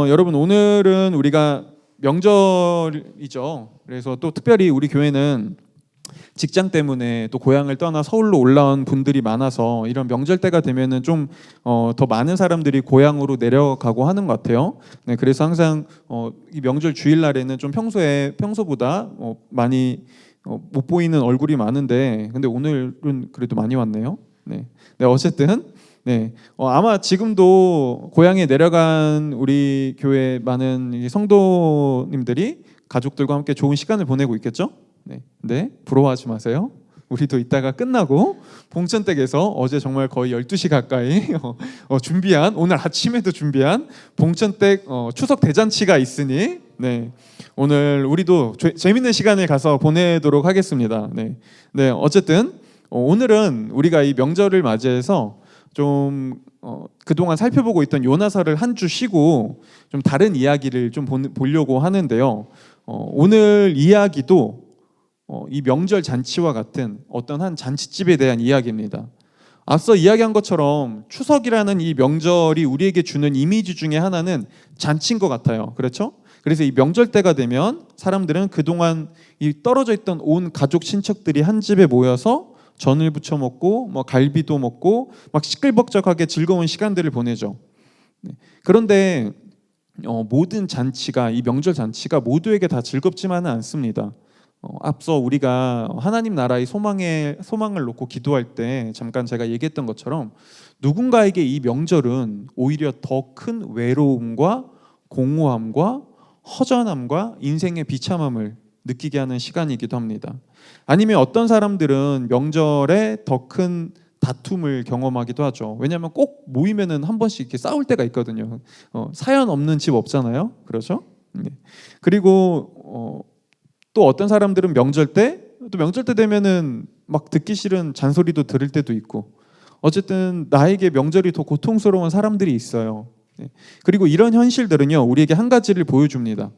여러분 오늘은 우리가 명절이죠. 그래서 또 특별히 우리 교회는 직장 때문에 또 고향을 떠나 서울로 올라온 분들이 많아서 이런 명절 때가 되면은 좀 더 많은 사람들이 고향으로 내려가고 하는 것 같아요. 네, 그래서 항상 이 명절 주일날에는 좀 평소보다 많이 못 보이는 얼굴이 많은데, 근데 오늘은 그래도 많이 왔네요. 네, 네 어쨌든. 네, 아마 지금도 고향에 내려간 우리 교회 많은 성도님들이 가족들과 함께 좋은 시간을 보내고 있겠죠? 네, 부러워하지 마세요. 우리도 이따가 끝나고 봉천댁에서 어제 정말 거의 12시 가까이 준비한, 오늘 아침에도 준비한 봉천댁 추석 대잔치가 있으니, 네, 오늘 우리도 재밌는 시간을 가서 보내도록 하겠습니다. 네, 어쨌든 오늘은 우리가 이 명절을 맞이해서 좀 그동안 살펴보고 있던 요나서를 한 주 쉬고 좀 다른 이야기를 좀 보려고 하는데요. 오늘 이야기도 이 명절 잔치와 같은 어떤 한 잔치집에 대한 이야기입니다. 앞서 이야기한 것처럼 추석이라는 이 명절이 우리에게 주는 이미지 중에 하나는 잔치인 것 같아요. 그렇죠? 그래서 이 명절 때가 되면 사람들은 그동안 이 떨어져 있던 온 가족 친척들이 한 집에 모여서 전을 부쳐 먹고 갈비도 먹고 막 시끌벅적하게 즐거운 시간들을 보내죠. 그런데 모든 잔치가, 이 명절 잔치가 모두에게 다 즐겁지만은 않습니다. 앞서 우리가 하나님 나라의 소망을 놓고 기도할 때 잠깐 제가 얘기했던 것처럼 누군가에게 이 명절은 오히려 더 큰 외로움과 공허함과 허전함과 인생의 비참함을 느끼게 하는 시간이기도 합니다. 아니면 어떤 사람들은 명절에 더 큰 다툼을 경험하기도 하죠. 왜냐하면 꼭 모이면은 한 번씩 이렇게 싸울 때가 있거든요. 사연 없는 집 없잖아요. 그렇죠? 네. 그리고 또 어떤 사람들은 명절 때 되면은 막 듣기 싫은 잔소리도 들을 때도 있고, 어쨌든 나에게 명절이 더 고통스러운 사람들이 있어요. 네. 그리고 이런 현실들은요, 우리에게 한 가지를 보여줍니다.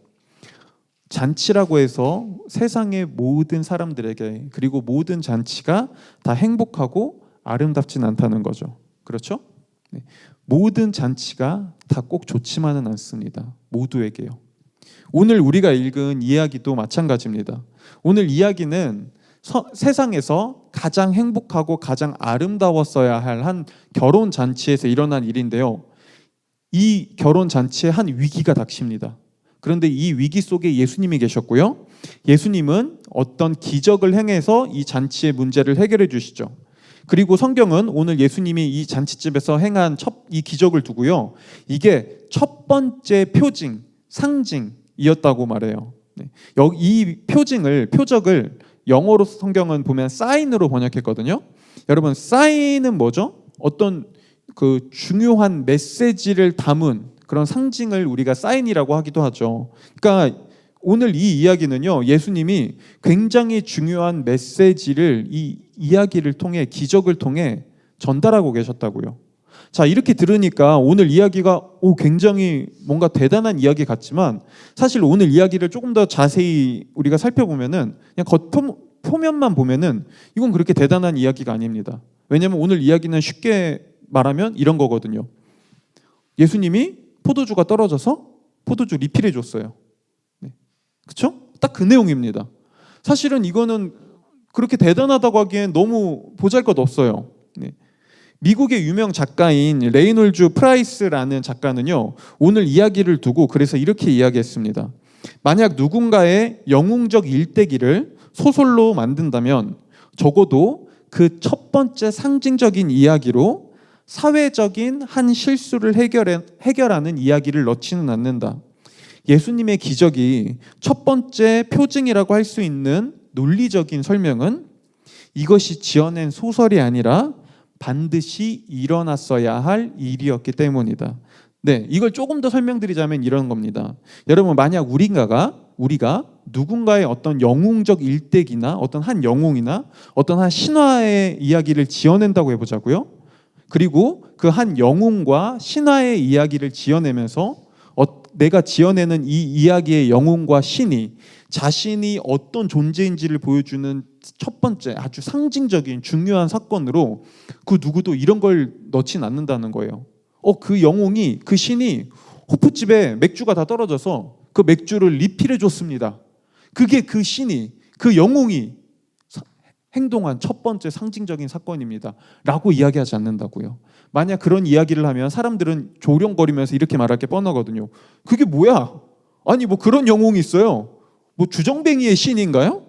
잔치라고 해서 세상의 모든 사람들에게, 그리고 모든 잔치가 다 행복하고 아름답진 않다는 거죠. 그렇죠? 네. 모든 잔치가 다 꼭 좋지만은 않습니다. 모두에게요. 오늘 우리가 읽은 이야기도 마찬가지입니다. 오늘 이야기는 세상에서 가장 행복하고 가장 아름다웠어야 할 한 결혼 잔치에서 일어난 일인데요. 이 결혼 잔치에 한 위기가 닥칩니다. 그런데 이 위기 속에 예수님이 계셨고요. 예수님은 어떤 기적을 행해서 이 잔치의 문제를 해결해 주시죠. 그리고 성경은 오늘 예수님이 이 잔치집에서 행한 이 기적을 두고요, 이게 첫 번째 표징, 상징이었다고 말해요. 이 표적을 영어로 성경은 보면 사인으로 번역했거든요. 여러분, 사인은 뭐죠? 어떤 그 중요한 메시지를 담은 그런 상징을 우리가 사인이라고 하기도 하죠. 그러니까 오늘 이 이야기는요, 예수님이 굉장히 중요한 메시지를 이 이야기를 통해, 기적을 통해 전달하고 계셨다고요. 자, 이렇게 들으니까 오늘 이야기가 굉장히 뭔가 대단한 이야기 같지만, 사실 오늘 이야기를 조금 더 자세히 우리가 살펴보면은 그냥 표면만 보면은 이건 그렇게 대단한 이야기가 아닙니다. 왜냐하면 오늘 이야기는 쉽게 말하면 이런 거거든요. 예수님이 포도주가 떨어져서 포도주 리필해 줬어요. 그렇죠? 딱 그 내용입니다. 사실은 이거는 그렇게 대단하다고 하기엔 너무 보잘것없어요. 미국의 유명 작가인 레이놀즈 프라이스라는 작가는요, 오늘 이야기를 두고 그래서 이렇게 이야기했습니다. 만약 누군가의 영웅적 일대기를 소설로 만든다면 적어도 그 첫 번째 상징적인 이야기로 사회적인 한 실수를 해결하는 이야기를 넣지는 않는다. 예수님의 기적이 첫 번째 표징이라고 할 수 있는 논리적인 설명은 이것이 지어낸 소설이 아니라 반드시 일어났어야 할 일이었기 때문이다. 네, 이걸 조금 더 설명드리자면 이런 겁니다. 여러분, 만약 우리가 누군가의 어떤 영웅적 일대기나 어떤 한 영웅이나 어떤 한 신화의 이야기를 지어낸다고 해보자고요. 그리고 그 한 영웅과 신화의 이야기를 지어내면서 내가 지어내는 이 이야기의 영웅과 신이 자신이 어떤 존재인지를 보여주는 첫 번째 아주 상징적인 중요한 사건으로 그 누구도 이런 걸 넣진 않는다는 거예요. 그 영웅이, 그 신이 호프집에 맥주가 다 떨어져서 그 맥주를 리필해 줬습니다. 그게 그 신이, 그 영웅이 행동한 첫 번째 상징적인 사건입니다 라고 이야기하지 않는다고요. 만약 그런 이야기를 하면 사람들은 조롱거리면서 이렇게 말할 게 뻔하거든요. 그게 뭐야? 아니 뭐 그런 영웅이 있어요? 뭐 주정뱅이의 신인가요?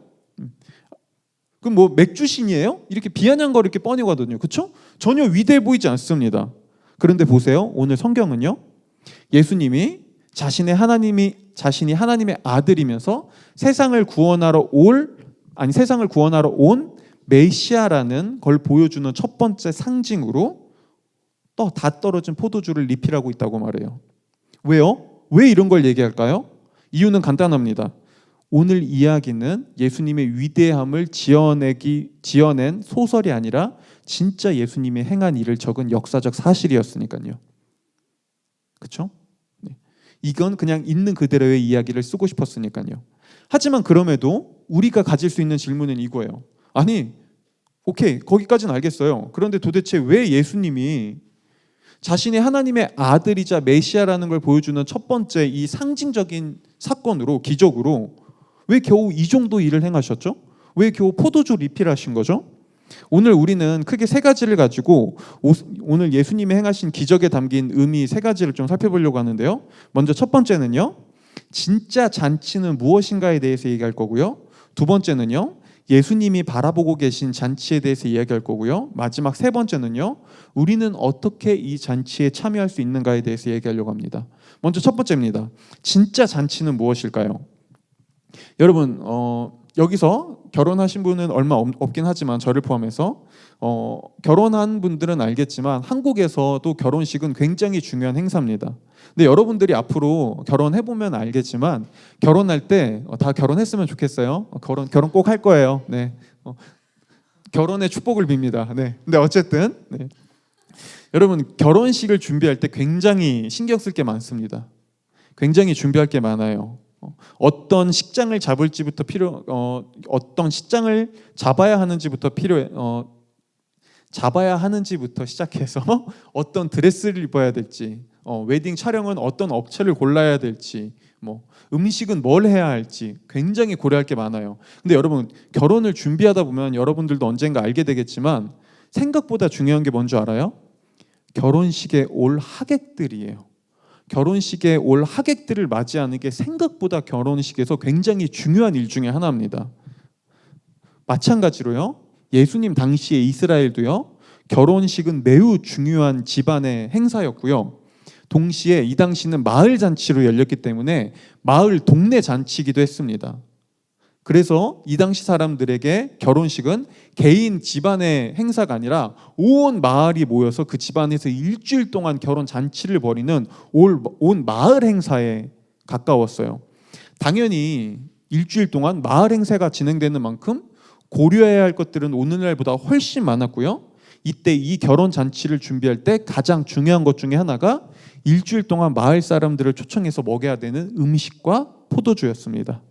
그럼 뭐 맥주 신이에요? 이렇게 비아냥거릴 게 뻔하거든요. 그렇죠? 전혀 위대해 보이지 않습니다. 그런데 보세요. 오늘 성경은요. 예수님이 자신이 하나님의 아들이면서 세상을 구원하러 온 메시아라는 걸 보여주는 첫 번째 상징으로 또 다 떨어진 포도주를 리필하고 있다고 말해요. 왜요? 왜 이런 걸 얘기할까요? 이유는 간단합니다. 오늘 이야기는 예수님의 위대함을 지어낸 소설이 아니라 진짜 예수님이 행한 일을 적은 역사적 사실이었으니까요. 그렇죠? 네. 이건 그냥 있는 그대로의 이야기를 쓰고 싶었으니까요. 하지만 그럼에도 우리가 가질 수 있는 질문은 이거예요. 아니, 오케이, 거기까지는 알겠어요. 그런데 도대체 왜 예수님이 자신이 하나님의 아들이자 메시아라는 걸 보여주는 첫 번째 이 상징적인 사건으로, 기적으로 왜 겨우 이 정도 일을 행하셨죠? 왜 겨우 포도주 리필하신 거죠? 오늘 우리는 크게 세 가지를 가지고 오늘 예수님이 행하신 기적에 담긴 의미 세 가지를 좀 살펴보려고 하는데요. 먼저 첫 번째는요. 진짜 잔치는 무엇인가에 대해서 얘기할 거고요. 두 번째는요. 예수님이 바라보고 계신 잔치에 대해서 이야기할 거고요. 마지막 세 번째는요. 우리는 어떻게 이 잔치에 참여할 수 있는가에 대해서 얘기하려고 합니다. 먼저 첫 번째입니다. 진짜 잔치는 무엇일까요? 여러분 여기서 결혼하신 분은 얼마 없긴 하지만 저를 포함해서 결혼한 분들은 알겠지만 한국에서도 결혼식은 굉장히 중요한 행사입니다. 근데 여러분들이 앞으로 결혼해보면 알겠지만 결혼할 때 다 결혼했으면 좋겠어요. 결혼 꼭 할 거예요. 네. 결혼의 축복을 빕니다. 네. 근데 어쨌든 네. 여러분 결혼식을 준비할 때 굉장히 신경 쓸 게 많습니다. 굉장히 준비할 게 많아요. 어떤 식장을 잡을지부터 어떤 식장을 잡아야 하는지부터 시작해서 어떤 드레스를 입어야 될지, 웨딩 촬영은 어떤 업체를 골라야 될지, 음식은 뭘 해야 할지 굉장히 고려할 게 많아요. 근데 여러분 결혼을 준비하다 보면 여러분들도 언젠가 알게 되겠지만 생각보다 중요한 게 뭔지 알아요? 결혼식에 올 하객들이에요. 결혼식에 올 하객들을 맞이하는 게 생각보다 결혼식에서 굉장히 중요한 일 중에 하나입니다. 마찬가지로요. 예수님 당시에 이스라엘도요. 결혼식은 매우 중요한 집안의 행사였고요. 동시에 이 당시는 마을 잔치로 열렸기 때문에 마을 동네 잔치이기도 했습니다. 그래서 이 당시 사람들에게 결혼식은 개인 집안의 행사가 아니라 온 마을이 모여서 그 집안에서 일주일 동안 결혼 잔치를 벌이는 온 마을 행사에 가까웠어요. 당연히 일주일 동안 마을 행사가 진행되는 만큼 고려해야 할 것들은 오늘날보다 훨씬 많았고요. 이때 이 결혼 잔치를 준비할 때 가장 중요한 것 중에 하나가 일주일 동안 마을 사람들을 초청해서 먹여야 되는 음식과 포도주였습니다.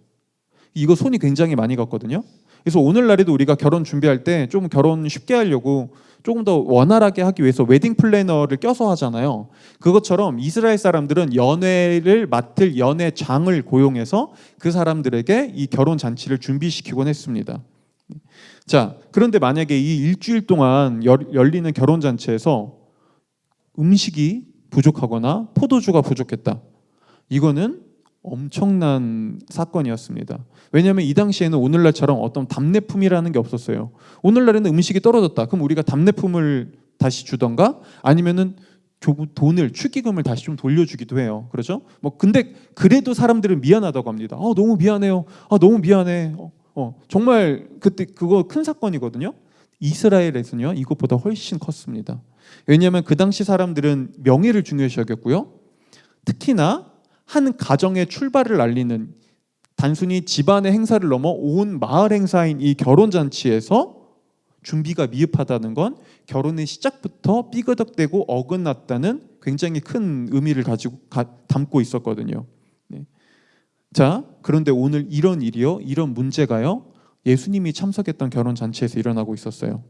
이거 손이 굉장히 많이 갔거든요. 그래서 오늘날에도 우리가 결혼 준비할 때 좀 결혼 쉽게 하려고 조금 더 원활하게 하기 위해서 웨딩 플래너를 껴서 하잖아요. 그것처럼 이스라엘 사람들은 연회를 맡을 연회장을 고용해서 그 사람들에게 이 결혼 잔치를 준비시키곤 했습니다. 자, 그런데 만약에 이 일주일 동안 열리는 결혼 잔치에서 음식이 부족하거나 포도주가 부족했다. 이거는 엄청난 사건이었습니다. 왜냐하면 이 당시에는 오늘날처럼 어떤 답례품이라는 게 없었어요. 오늘날에는 음식이 떨어졌다. 그럼 우리가 답례품을 다시 주던가 아니면은 돈을 축의금을 다시 좀 돌려주기도 해요. 그렇죠? 근데 그래도 사람들은 미안하다고 합니다. 너무 미안해요. 너무 미안해. 정말 그때 그거 큰 사건이거든요. 이스라엘에서는요 이것보다 훨씬 컸습니다. 왜냐하면 그 당시 사람들은 명예를 중요시 여겼고요. 특히나 한 가정의 출발을 알리는 단순히 집안의 행사를 넘어 온 마을 행사인 이 결혼잔치에서 준비가 미흡하다는 건 결혼의 시작부터 삐그덕대고 어긋났다는 굉장히 큰 의미를 담고 있었거든요. 네. 자, 그런데 오늘 이런 일이요, 이런 문제가요, 예수님이 참석했던 결혼잔치에서 일어나고 있었어요.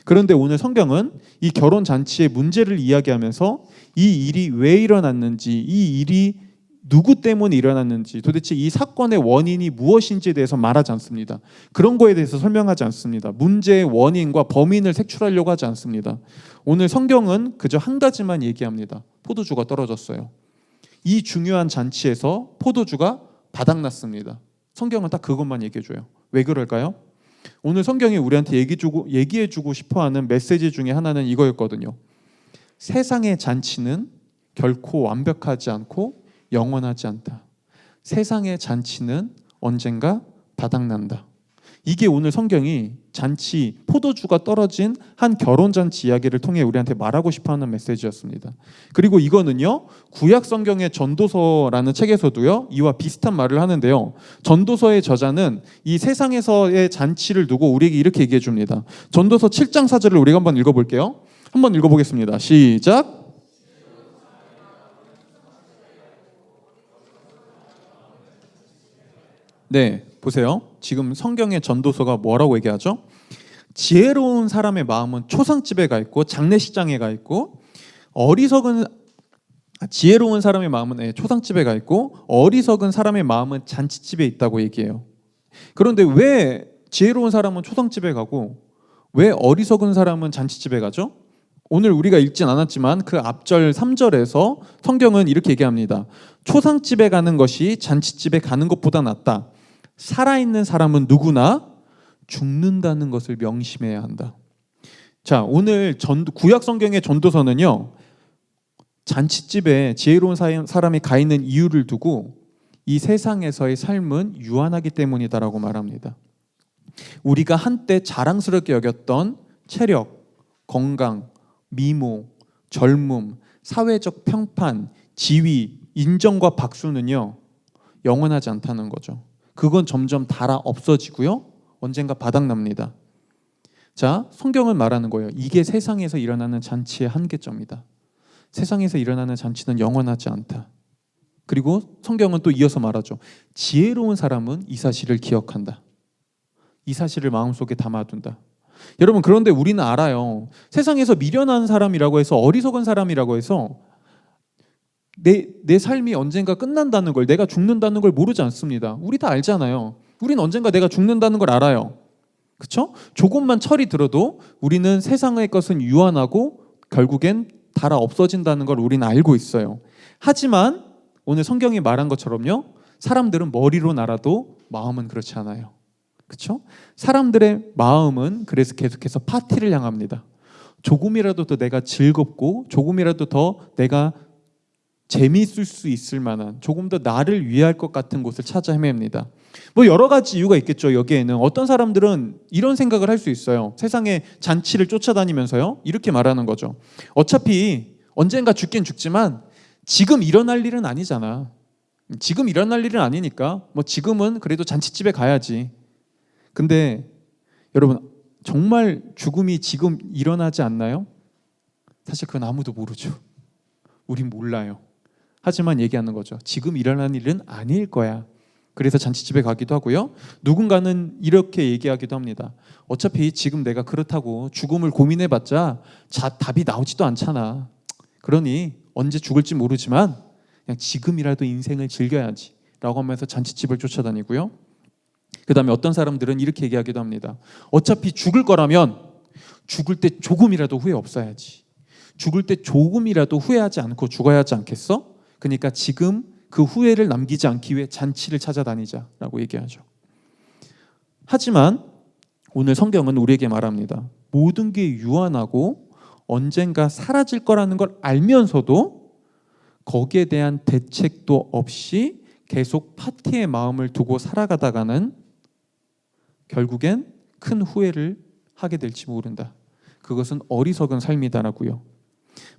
그런데 오늘 성경은 이 결혼 잔치의 문제를 이야기하면서 이 일이 왜 일어났는지, 이 일이 누구 때문에 일어났는지, 도대체 이 사건의 원인이 무엇인지에 대해서 말하지 않습니다. 그런 거에 대해서 설명하지 않습니다. 문제의 원인과 범인을 색출하려고 하지 않습니다. 오늘 성경은 그저 한 가지만 얘기합니다. 포도주가 떨어졌어요. 이 중요한 잔치에서 포도주가 바닥났습니다. 성경은 딱 그것만 얘기해줘요. 왜 그럴까요? 오늘 성경이 우리한테 얘기해주고 싶어하는 메시지 중에 하나는 이거였거든요. 세상의 잔치는 결코 완벽하지 않고 영원하지 않다. 세상의 잔치는 언젠가 바닥난다. 이게 오늘 성경이 잔치, 포도주가 떨어진 한 결혼잔치 이야기를 통해 우리한테 말하고 싶어하는 메시지였습니다. 그리고 이거는요, 구약 성경의 전도서라는 책에서도요, 이와 비슷한 말을 하는데요, 전도서의 저자는 이 세상에서의 잔치를 두고 우리에게 이렇게 얘기해 줍니다. 전도서 7장 4절을 우리가 한번 읽어볼게요. 한번 읽어보겠습니다. 시작. 네, 보세요. 지금 성경의 전도서가 뭐라고 얘기하죠? 지혜로운 사람의 마음은 초상집에 가 있고 장례식장에 가 있고, 지혜로운 사람의 마음은 초상집에 가 있고 어리석은 사람의 마음은 잔치집에 있다고 얘기해요. 그런데 왜 지혜로운 사람은 초상집에 가고 왜 어리석은 사람은 잔치집에 가죠? 오늘 우리가 읽진 않았지만 그 앞절 3절에서 성경은 이렇게 얘기합니다. 초상집에 가는 것이 잔치집에 가는 것보다 낫다. 살아있는 사람은 누구나 죽는다는 것을 명심해야 한다. 자, 오늘 구약 성경의 전도서는요, 잔치집에 지혜로운 사람이 가 있는 이유를 두고 이 세상에서의 삶은 유한하기 때문이다라고 말합니다. 우리가 한때 자랑스럽게 여겼던 체력, 건강, 미모, 젊음, 사회적 평판, 지위, 인정과 박수는요, 영원하지 않다는 거죠. 그건 점점 닳아 없어지고요, 언젠가 바닥납니다. 자, 성경은 말하는 거예요. 이게 세상에서 일어나는 잔치의 한계점이다. 세상에서 일어나는 잔치는 영원하지 않다. 그리고 성경은 또 이어서 말하죠. 지혜로운 사람은 이 사실을 기억한다. 이 사실을 마음속에 담아둔다. 여러분, 그런데 우리는 알아요. 세상에서 미련한 사람이라고 해서, 어리석은 사람이라고 해서 내 삶이 언젠가 끝난다는 걸, 내가 죽는다는 걸 모르지 않습니다. 우리 다 알잖아요. 우리는 언젠가 내가 죽는다는 걸 알아요. 그렇죠? 조금만 철이 들어도 우리는 세상의 것은 유한하고 결국엔 닳아 없어진다는 걸 우리는 알고 있어요. 하지만 오늘 성경이 말한 것처럼요, 사람들은 머리로 날아도 마음은 그렇지 않아요. 그렇죠? 사람들의 마음은 그래서 계속해서 파티를 향합니다. 조금이라도 더 내가 즐겁고 조금이라도 더 내가 재미있을 수 있을 만한, 조금 더 나를 위할 것 같은 곳을 찾아 헤맵니다. 뭐 여러 가지 이유가 있겠죠. 여기에는 어떤 사람들은 이런 생각을 할 수 있어요. 세상의 잔치를 쫓아다니면서요, 이렇게 말하는 거죠. 어차피 언젠가 죽긴 죽지만 지금 일어날 일은 아니잖아. 지금 일어날 일은 아니니까 뭐 지금은 그래도 잔치집에 가야지. 근데 여러분, 정말 죽음이 지금 일어나지 않나요? 사실 그건 아무도 모르죠. 우린 몰라요. 하지만 얘기하는 거죠. 지금 일어난 일은 아닐 거야. 그래서 잔치집에 가기도 하고요. 누군가는 이렇게 얘기하기도 합니다. 어차피 지금 내가 그렇다고 죽음을 고민해봤자 답이 나오지도 않잖아. 그러니 언제 죽을지 모르지만 그냥 지금이라도 인생을 즐겨야지 라고 하면서 잔치집을 쫓아다니고요. 그 다음에 어떤 사람들은 이렇게 얘기하기도 합니다. 어차피 죽을 거라면 죽을 때 조금이라도 후회 없어야지. 죽을 때 조금이라도 후회하지 않고 죽어야 하지 않겠어? 그러니까 지금 그 후회를 남기지 않기 위해 잔치를 찾아다니자라고 얘기하죠. 하지만 오늘 성경은 우리에게 말합니다. 모든 게 유한하고 언젠가 사라질 거라는 걸 알면서도 거기에 대한 대책도 없이 계속 파티의 마음을 두고 살아가다가는 결국엔 큰 후회를 하게 될지 모른다. 그것은 어리석은 삶이다라고요.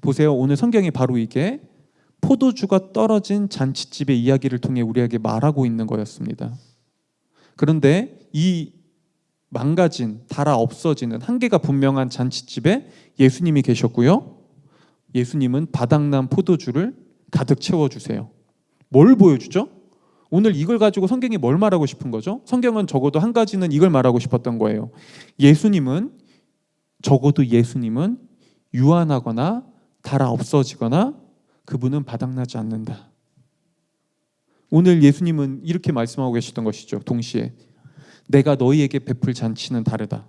보세요. 오늘 성경이 바로 이게 포도주가 떨어진 잔치집의 이야기를 통해 우리에게 말하고 있는 거였습니다. 그런데 이 망가진, 닳아 없어지는 한계가 분명한 잔치집에 예수님이 계셨고요. 예수님은 바닥난 포도주를 가득 채워주세요. 뭘 보여주죠? 오늘 이걸 가지고 성경이 뭘 말하고 싶은 거죠? 성경은 적어도 한 가지는 이걸 말하고 싶었던 거예요. 예수님은 적어도 예수님은 유한하거나 달아 없어지거나 그분은 바닥나지 않는다. 오늘 예수님은 이렇게 말씀하고 계셨던 것이죠. 동시에 내가 너희에게 베풀 잔치는 다르다.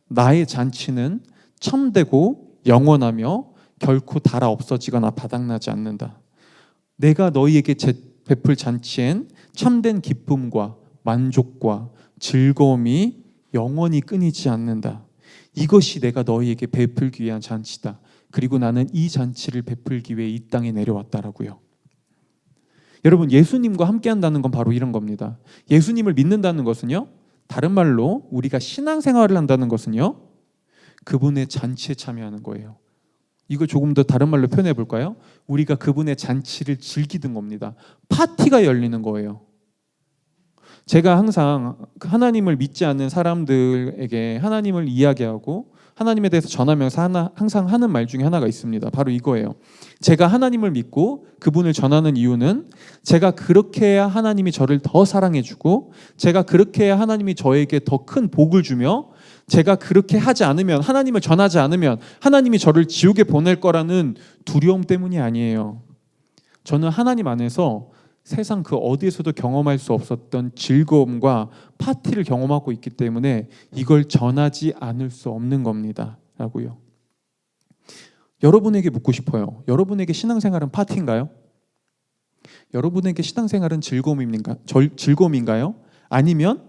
나의 잔치는 참되고 영원하며 결코 달아 없어지거나 바닥나지 않는다. 내가 너희에게 베풀 잔치엔 참된 기쁨과 만족과 즐거움이 영원히 끊이지 않는다. 이것이 내가 너희에게 베풀기 위한 잔치다. 그리고 나는 이 잔치를 베풀기 위해 이 땅에 내려왔다라고요. 여러분, 예수님과 함께 한다는 건 바로 이런 겁니다. 예수님을 믿는다는 것은요, 다른 말로 우리가 신앙생활을 한다는 것은요, 그분의 잔치에 참여하는 거예요. 이걸 조금 더 다른 말로 표현해 볼까요? 우리가 그분의 잔치를 즐기는 겁니다. 파티가 열리는 거예요. 제가 항상 하나님을 믿지 않는 사람들에게 하나님을 이야기하고 하나님에 대해서 전하면서 항상 하는 말 중에 하나가 있습니다. 바로 이거예요. 제가 하나님을 믿고 그분을 전하는 이유는 제가 그렇게 해야 하나님이 저를 더 사랑해주고 제가 그렇게 해야 하나님이 저에게 더 큰 복을 주며 제가 그렇게 하지 않으면, 하나님을 전하지 않으면 하나님이 저를 지옥에 보낼 거라는 두려움 때문이 아니에요. 저는 하나님 안에서 세상 그 어디에서도 경험할 수 없었던 즐거움과 파티를 경험하고 있기 때문에 이걸 전하지 않을 수 없는 겁니다. 라고요. 여러분에게 묻고 싶어요. 여러분에게 신앙생활은 파티인가요? 여러분에게 신앙생활은 즐거움인가요? 아니면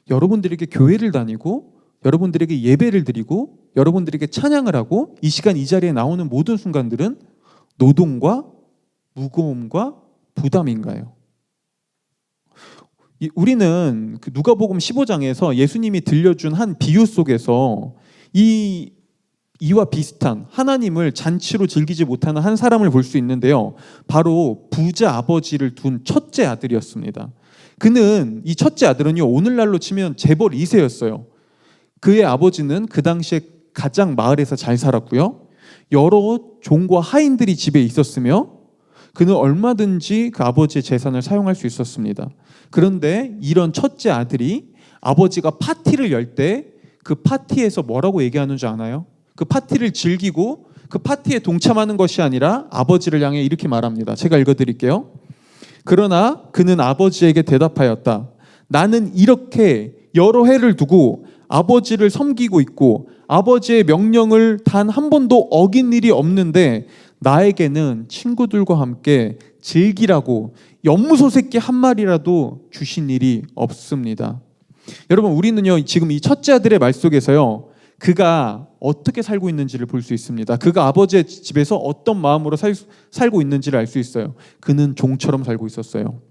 여러분들에게 교회를 다니고 여러분들에게 예배를 드리고 여러분들에게 찬양을 하고 이 시간 이 자리에 나오는 모든 순간들은 노동과 무거움과 부담인가요? 우리는 그 누가복음 15장에서 예수님이 들려준 한 비유 속에서 이와 비슷한 하나님을 잔치로 즐기지 못하는 한 사람을 볼 수 있는데요. 바로 부자 아버지를 둔 첫째 아들이었습니다. 이 첫째 아들은요, 오늘날로 치면 재벌 2세였어요. 그의 아버지는 그 당시에 가장 마을에서 잘 살았고요. 여러 종과 하인들이 집에 있었으며 그는 얼마든지 그 아버지의 재산을 사용할 수 있었습니다. 그런데 이런 첫째 아들이 아버지가 파티를 열 때 그 파티에서 뭐라고 얘기하는 줄 아나요? 그 파티를 즐기고 그 파티에 동참하는 것이 아니라 아버지를 향해 이렇게 말합니다. 제가 읽어드릴게요. 그러나 그는 아버지에게 대답하였다. 나는 이렇게 여러 해를 두고 아버지를 섬기고 있고 아버지의 명령을 단 한 번도 어긴 일이 없는데 나에게는 친구들과 함께 즐기라고 연무소 새끼 한 마리라도 주신 일이 없습니다. 여러분, 우리는요 지금 이 첫째 아들의 말 속에서요 그가 어떻게 살고 있는지를 볼 수 있습니다. 그가 아버지의 집에서 어떤 마음으로 살고 있는지를 알 수 있어요. 그는 종처럼 살고 있었어요.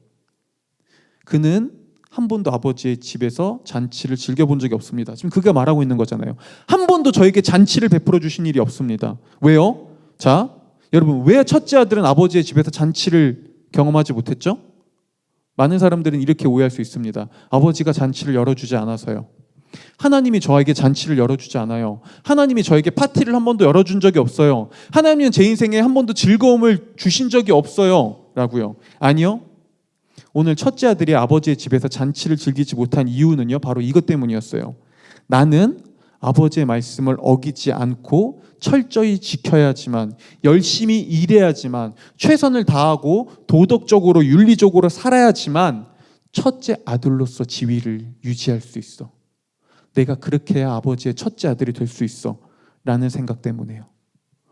그는 한 번도 아버지의 집에서 잔치를 즐겨본 적이 없습니다. 지금 그가 말하고 있는 거잖아요. 한 번도 저에게 잔치를 베풀어 주신 일이 없습니다. 왜요? 자, 여러분, 왜 첫째 아들은 아버지의 집에서 잔치를 경험하지 못했죠? 많은 사람들은 이렇게 오해할 수 있습니다. 아버지가 잔치를 열어주지 않아서요. 하나님이 저에게 잔치를 열어주지 않아요. 하나님이 저에게 파티를 한 번도 열어준 적이 없어요. 하나님은 제 인생에 한 번도 즐거움을 주신 적이 없어요. 라고요. 아니요. 오늘 첫째 아들이 아버지의 집에서 잔치를 즐기지 못한 이유는요, 바로 이것 때문이었어요. 나는 아버지의 말씀을 어기지 않고 철저히 지켜야지만, 열심히 일해야지만, 최선을 다하고 도덕적으로 윤리적으로 살아야지만 첫째 아들로서 지위를 유지할 수 있어. 내가 그렇게 해야 아버지의 첫째 아들이 될 수 있어 라는 생각 때문에요.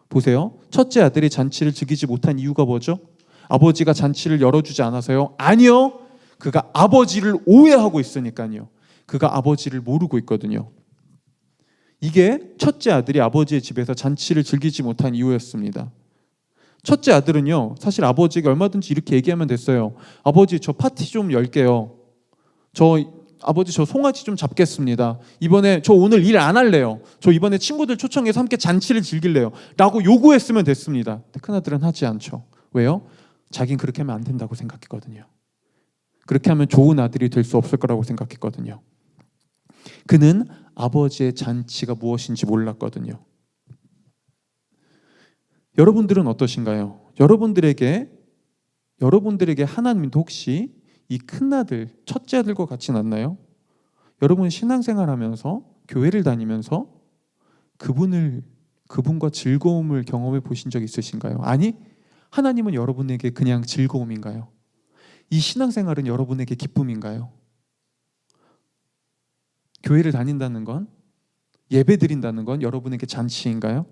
보세요. 첫째 아들이 잔치를 즐기지 못한 이유가 뭐죠? 아버지가 잔치를 열어주지 않아서요? 아니요. 그가 아버지를 오해하고 있으니까요. 그가 아버지를 모르고 있거든요. 이게 첫째 아들이 아버지의 집에서 잔치를 즐기지 못한 이유였습니다. 첫째 아들은요, 사실 아버지에게 얼마든지 이렇게 얘기하면 됐어요. 아버지, 저 파티 좀 열게요. 아버지, 저 송아지 좀 잡겠습니다. 이번에 저 오늘 일 안 할래요. 저 이번에 친구들 초청해서 함께 잔치를 즐길래요. 라고 요구했으면 됐습니다. 근데 큰아들은 하지 않죠. 왜요? 자긴 그렇게 하면 안 된다고 생각했거든요. 그렇게 하면 좋은 아들이 될 수 없을 거라고 생각했거든요. 그는 아버지의 잔치가 무엇인지 몰랐거든요. 여러분들은 어떠신가요? 여러분들에게 하나님도 혹시 이 큰아들, 첫째 아들과 같이 났나요? 여러분 신앙생활하면서 교회를 다니면서 그분과 즐거움을 경험해 보신 적 있으신가요? 아니, 하나님은 여러분에게 그냥 즐거움인가요? 이 신앙생활은 여러분에게 기쁨인가요? 교회를 다닌다는 건, 예배 드린다는 건 여러분에게 잔치인가요?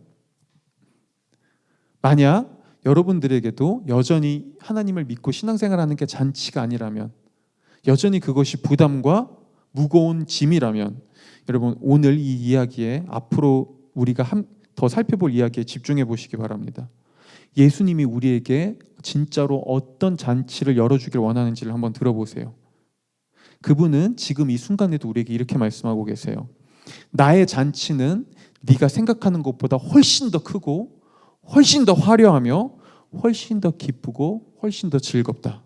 만약 여러분들에게도 여전히 하나님을 믿고 신앙생활하는 게 잔치가 아니라면, 여전히 그것이 부담과 무거운 짐이라면, 여러분 오늘 이 이야기에, 앞으로 우리가 더 살펴볼 이야기에 집중해 보시기 바랍니다. 예수님이 우리에게 진짜로 어떤 잔치를 열어주길 원하는지를 한번 들어보세요. 그분은 지금 이 순간에도 우리에게 이렇게 말씀하고 계세요. 나의 잔치는 네가 생각하는 것보다 훨씬 더 크고 훨씬 더 화려하며 훨씬 더 기쁘고 훨씬 더 즐겁다.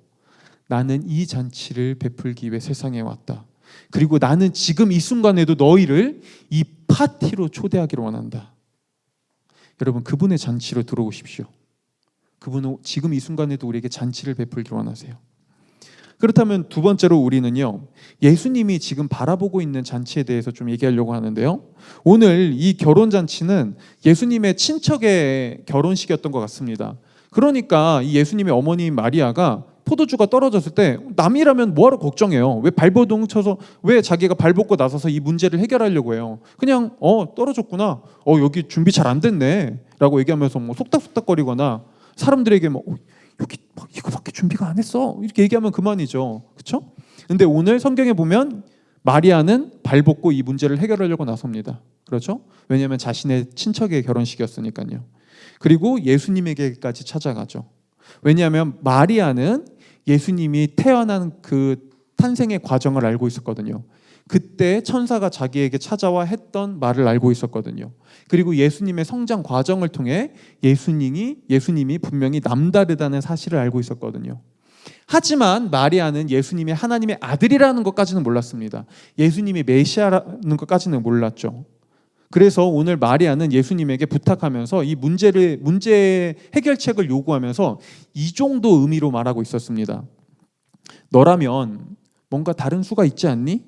나는 이 잔치를 베풀기 위해 세상에 왔다. 그리고 나는 지금 이 순간에도 너희를 이 파티로 초대하기를 원한다. 여러분, 그분의 잔치로 들어오십시오. 그분은 지금 이 순간에도 우리에게 잔치를 베풀기를 원하세요. 그렇다면 두 번째로 우리는요, 예수님이 지금 바라보고 있는 잔치에 대해서 좀 얘기하려고 하는데요, 오늘 이 결혼잔치는 예수님의 친척의 결혼식이었던 것 같습니다. 그러니까 이 예수님의 어머니 마리아가 포도주가 떨어졌을 때 남이라면 뭐하러 걱정해요? 왜 발버둥 쳐서, 왜 자기가 발벗고 나서서 이 문제를 해결하려고 해요? 그냥 떨어졌구나, 여기 준비 잘 안 됐네 라고 얘기하면서 뭐 속닥속닥거리거나 사람들에게 뭐 여기 이거밖에 준비가 안 했어 이렇게 얘기하면 그만이죠. 그렇죠? 근데 오늘 성경에 보면 마리아는 발벗고 이 문제를 해결하려고 나섭니다. 그렇죠? 왜냐하면 자신의 친척의 결혼식이었으니까요. 그리고 예수님에게까지 찾아가죠. 왜냐하면 마리아는 예수님이 태어난 그 탄생의 과정을 알고 있었거든요. 그때 천사가 자기에게 찾아와 했던 말을 알고 있었거든요. 그리고 예수님의 성장 과정을 통해 예수님이 분명히 남다르다는 사실을 알고 있었거든요. 하지만 마리아는 예수님이 하나님의 아들이라는 것까지는 몰랐습니다. 예수님이 메시아라는 것까지는 몰랐죠. 그래서 오늘 마리아는 예수님에게 부탁하면서 이 문제의 해결책을 요구하면서 이 정도 의미로 말하고 있었습니다. 너라면 뭔가 다른 수가 있지 않니?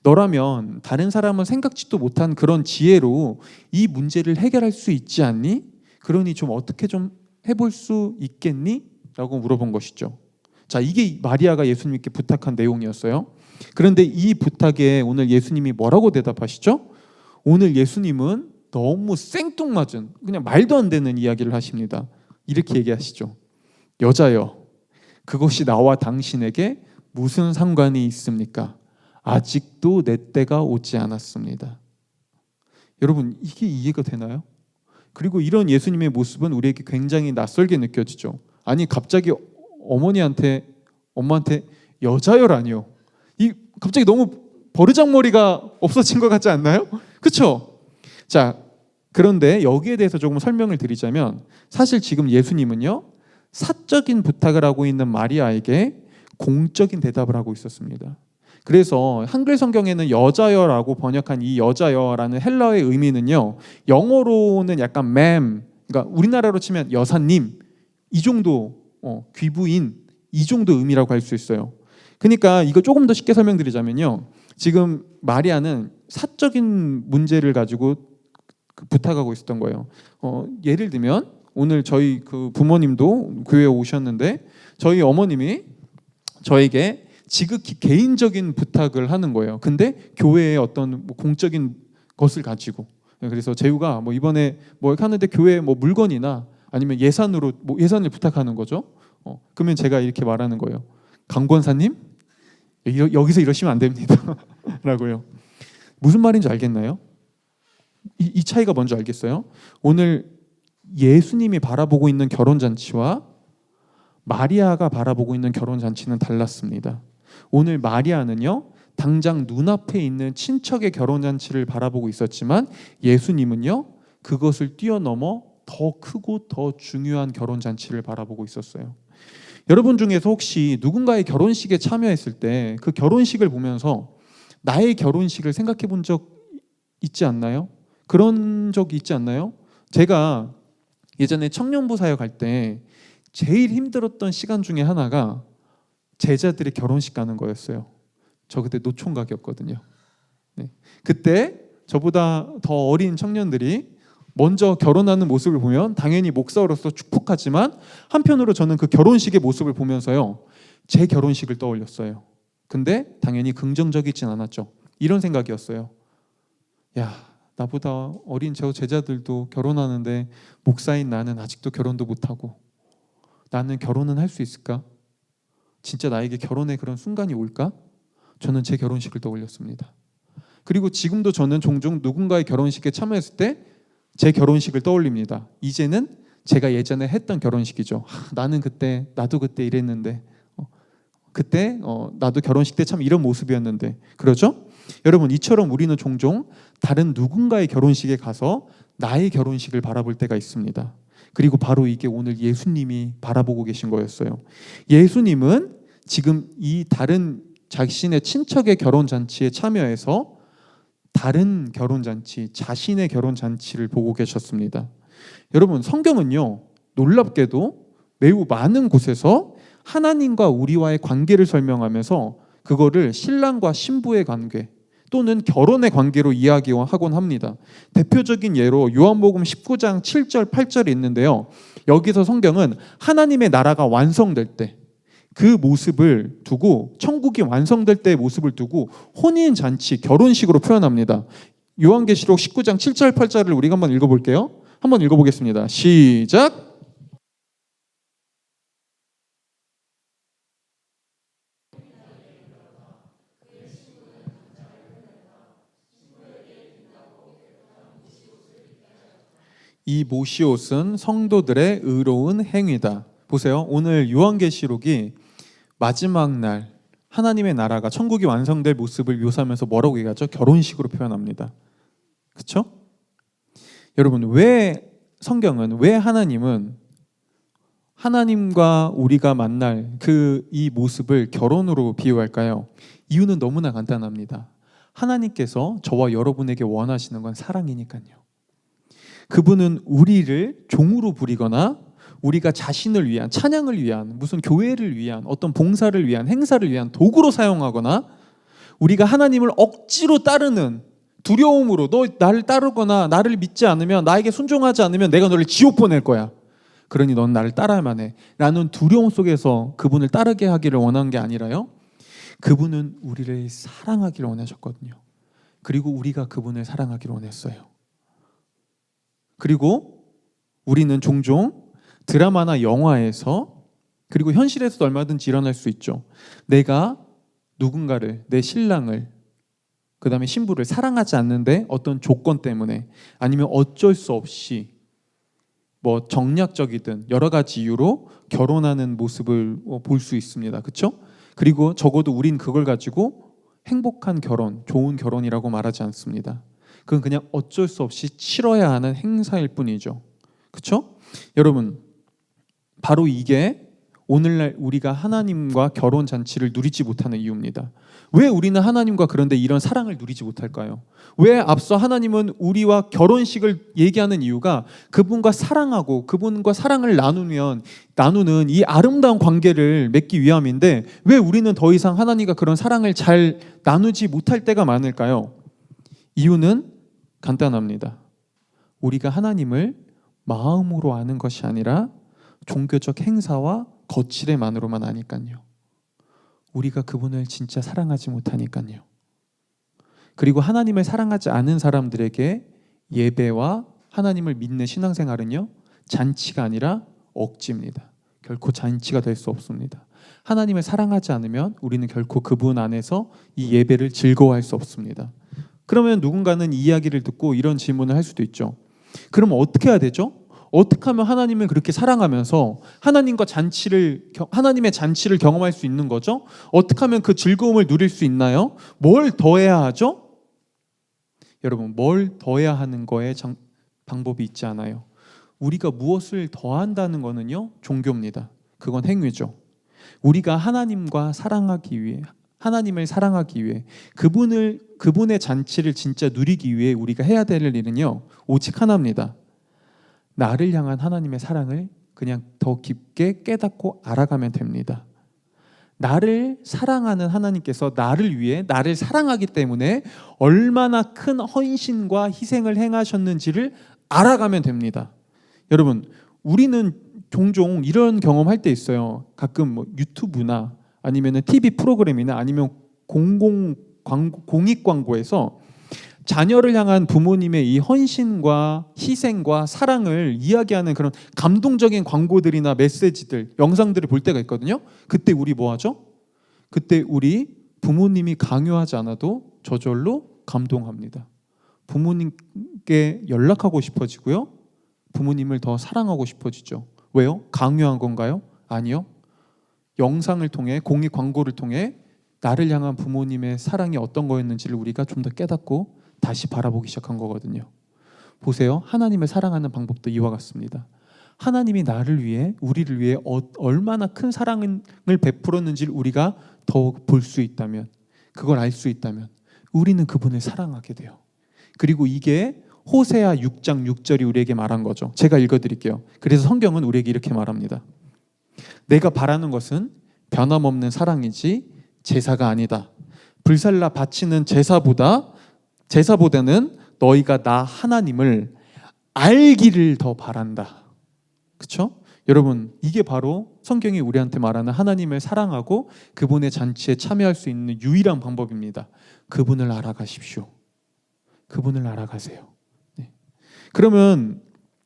너라면 다른 사람은 생각지도 못한 그런 지혜로 이 문제를 해결할 수 있지 않니? 그러니 좀 어떻게 좀 해볼 수 있겠니? 라고 물어본 것이죠. 자, 이게 마리아가 예수님께 부탁한 내용이었어요. 그런데 이 부탁에 오늘 예수님이 뭐라고 대답하시죠? 오늘 예수님은 너무 생뚱맞은, 그냥 말도 안 되는 이야기를 하십니다. 이렇게 얘기하시죠. 여자여, 그것이 나와 당신에게 무슨 상관이 있습니까? 아직도 내 때가 오지 않았습니다. 여러분, 이게 이해가 되나요? 그리고 이런 예수님의 모습은 우리에게 굉장히 낯설게 느껴지죠. 아니, 갑자기 엄마한테 여자여라니요. 갑자기 너무 버르장머리가 없어진 것 같지 않나요? 그렇죠? 자, 그런데 여기에 대해서 조금 설명을 드리자면, 사실 지금 예수님은요, 사적인 부탁을 하고 있는 마리아에게 공적인 대답을 하고 있었습니다. 그래서 한글 성경에는 여자여라고 번역한 이 여자여라는 헬라어의 의미는요, 영어로는 약간 ma'am, 그러니까 우리나라로 치면 여사님, 이 정도, 귀부인, 이 정도 의미라고 할 수 있어요. 그러니까 이거 조금 더 쉽게 설명드리자면요, 지금 마리아는 사적인 문제를 가지고 부탁하고 있었던 거예요. 예를 들면 오늘 저희 그 부모님도 교회에 오셨는데, 저희 어머님이 저에게 지극히 개인적인 부탁을 하는 거예요. 근데 교회의 어떤 공적인 것을 가지고, 그래서 재우가 뭐 이번에 뭐 하는데 교회 뭐 물건이나 아니면 예산을 부탁하는 거죠. 그러면 제가 이렇게 말하는 거예요. 강 권사님, 여기서 이러시면 안 됩니다. 라고요. 무슨 말인지 알겠나요? 이 차이가 뭔지 알겠어요? 오늘 예수님이 바라보고 있는 결혼잔치와 마리아가 바라보고 있는 결혼잔치는 달랐습니다. 오늘 마리아는요, 당장 눈앞에 있는 친척의 결혼잔치를 바라보고 있었지만, 예수님은요, 그것을 뛰어넘어 더 크고 더 중요한 결혼잔치를 바라보고 있었어요. 여러분 중에서 혹시 누군가의 결혼식에 참여했을 때 그 결혼식을 보면서 나의 결혼식을 생각해 본 적 있지 않나요? 그런 적이 있지 않나요? 제가 예전에 청년부 사역할 때 제일 힘들었던 시간 중에 하나가 제자들의 결혼식 가는 거였어요. 저 그때 노총각이었거든요. 네. 그때 저보다 더 어린 청년들이 먼저 결혼하는 모습을 보면 당연히 목사로서 축복하지만 한편으로 저는 그 결혼식의 모습을 보면서요, 제 결혼식을 떠올렸어요. 근데 당연히 긍정적이진 않았죠. 이런 생각이었어요. 야, 나보다 어린 저 제자들도 결혼하는데 목사인 나는 아직도 결혼도 못하고, 나는 결혼은 할 수 있을까? 진짜 나에게 결혼의 그런 순간이 올까? 저는 제 결혼식을 떠올렸습니다. 그리고 지금도 저는 종종 누군가의 결혼식에 참여했을 때 제 결혼식을 떠올립니다. 이제는 제가 예전에 했던 결혼식이죠. 나는 그때, 나도 그때 이랬는데, 그때 나도 결혼식 때 참 이런 모습이었는데, 그러죠? 여러분, 이처럼 우리는 종종 다른 누군가의 결혼식에 가서 나의 결혼식을 바라볼 때가 있습니다. 그리고 바로 이게 오늘 예수님이 바라보고 계신 거였어요. 예수님은 지금 이 다른 자신의 친척의 결혼잔치에 참여해서 다른 결혼잔치, 자신의 결혼잔치를 보고 계셨습니다. 여러분, 성경은요, 놀랍게도 매우 많은 곳에서 하나님과 우리와의 관계를 설명하면서 그거를 신랑과 신부의 관계 또는 결혼의 관계로 이야기하곤 합니다. 대표적인 예로 요한복음 19장 7절 8절이 있는데요, 여기서 성경은 하나님의 나라가 완성될 때 그 모습을 두고, 천국이 완성될 때의 모습을 두고 혼인잔치, 결혼식으로 표현합니다. 요한계시록 19장 7절 8절을 우리가 한번 읽어볼게요. 한번 읽어보겠습니다. 시작. 이 모시옷은 성도들의 의로운 행위다. 보세요. 오늘 요한계시록이 마지막 날 하나님의 나라가, 천국이 완성될 모습을 묘사하면서 뭐라고 얘기하죠? 결혼식으로 표현합니다. 그렇죠? 여러분, 왜 성경은, 왜 하나님은 하나님과 우리가 만날 이 모습을 결혼으로 비유할까요? 이유는 너무나 간단합니다. 하나님께서 저와 여러분에게 원하시는 건 사랑이니까요. 그분은 우리를 종으로 부리거나 우리가 자신을 위한, 찬양을 위한, 무슨 교회를 위한, 어떤 봉사를 위한, 행사를 위한 도구로 사용하거나 우리가 하나님을 억지로 따르는 두려움으로, 너 나를 따르거나 나를 믿지 않으면, 나에게 순종하지 않으면 내가 너를 지옥 보낼 거야, 그러니 넌 나를 따라야만 해 라는 두려움 속에서 그분을 따르게 하기를 원한 게 아니라요, 그분은 우리를 사랑하기를 원하셨거든요. 그리고 우리가 그분을 사랑하기를 원했어요. 그리고 우리는 종종 드라마나 영화에서, 그리고 현실에서도 얼마든지 일어날 수 있죠. 내가 누군가를, 내 신랑을, 그 다음에 신부를 사랑하지 않는데 어떤 조건 때문에, 아니면 어쩔 수 없이 뭐 정략적이든 여러 가지 이유로 결혼하는 모습을 볼 수 있습니다. 그렇죠? 그리고 적어도 우린 그걸 가지고 행복한 결혼, 좋은 결혼이라고 말하지 않습니다. 그건 그냥 어쩔 수 없이 치러야 하는 행사일 뿐이죠. 그렇죠? 여러분, 바로 이게 오늘날 우리가 하나님과 결혼 잔치를 누리지 못하는 이유입니다. 왜 우리는 하나님과 그런데 이런 사랑을 누리지 못할까요? 왜 앞서 하나님은 우리와 결혼식을 얘기하는 이유가 그분과 사랑하고 그분과 사랑을 나누는 이 아름다운 관계를 맺기 위함인데, 왜 우리는 더 이상 하나님과 그런 사랑을 잘 나누지 못할 때가 많을까요? 이유는 간단합니다. 우리가 하나님을 마음으로 아는 것이 아니라 종교적 행사와 거칠의만으로만 아니까요. 우리가 그분을 진짜 사랑하지 못하니까요. 그리고 하나님을 사랑하지 않은 사람들에게 예배와 하나님을 믿는 신앙생활은요, 잔치가 아니라 억지입니다. 결코 잔치가 될 수 없습니다. 하나님을 사랑하지 않으면 우리는 결코 그분 안에서 이 예배를 즐거워할 수 없습니다. 그러면 누군가는 이 이야기를 듣고 이런 질문을 할 수도 있죠. 그럼 어떻게 해야 되죠? 어떻게 하면 하나님을 그렇게 사랑하면서 하나님의 잔치를 경험할 수 있는 거죠? 어떻게 하면 그 즐거움을 누릴 수 있나요? 뭘 더해야 하죠? 여러분, 뭘 더해야 하는 거에 방법이 있지 않아요. 우리가 무엇을 더한다는 거는요, 종교입니다. 그건 행위죠. 우리가 하나님을 사랑하기 위해, 그분의 잔치를 진짜 누리기 위해 우리가 해야 될 일은요, 오직 하나입니다. 나를 향한 하나님의 사랑을 그냥 더 깊게 깨닫고 알아가면 됩니다. 나를 사랑하는 하나님께서 나를 위해 나를 사랑하기 때문에 얼마나 큰 헌신과 희생을 행하셨는지를 알아가면 됩니다. 여러분, 우리는 종종 이런 경험할 때 있어요. 가끔 뭐 유튜브나 아니면 TV 프로그램이나 아니면 공익 광고에서 자녀를 향한 부모님의 이 헌신과 희생과 사랑을 이야기하는 그런 감동적인 광고들이나 메시지들, 영상들을 볼 때가 있거든요. 그때 우리 뭐 하죠? 그때 우리 부모님이 강요하지 않아도 저절로 감동합니다. 부모님께 연락하고 싶어지고요. 부모님을 더 사랑하고 싶어지죠. 왜요? 강요한 건가요? 아니요. 영상을 통해, 공익 광고를 통해 나를 향한 부모님의 사랑이 어떤 거였는지를 우리가 좀 더 깨닫고 다시 바라보기 시작한 거거든요. 보세요. 하나님을 사랑하는 방법도 이와 같습니다. 하나님이 나를 위해, 우리를 위해 얼마나 큰 사랑을 베풀었는지를 우리가 더 볼 수 있다면, 그걸 알 수 있다면 우리는 그분을 사랑하게 돼요. 그리고 이게 호세아 6장 6절이 우리에게 말한 거죠. 제가 읽어드릴게요. 그래서 성경은 우리에게 이렇게 말합니다. 내가 바라는 것은 변함없는 사랑이지 제사가 아니다. 불살라 바치는 제사보다는 너희가 나 하나님을 알기를 더 바란다. 그렇죠? 여러분, 이게 바로 성경이 우리한테 말하는 하나님을 사랑하고 그분의 잔치에 참여할 수 있는 유일한 방법입니다. 그분을 알아가십시오. 그분을 알아가세요. 네. 그러면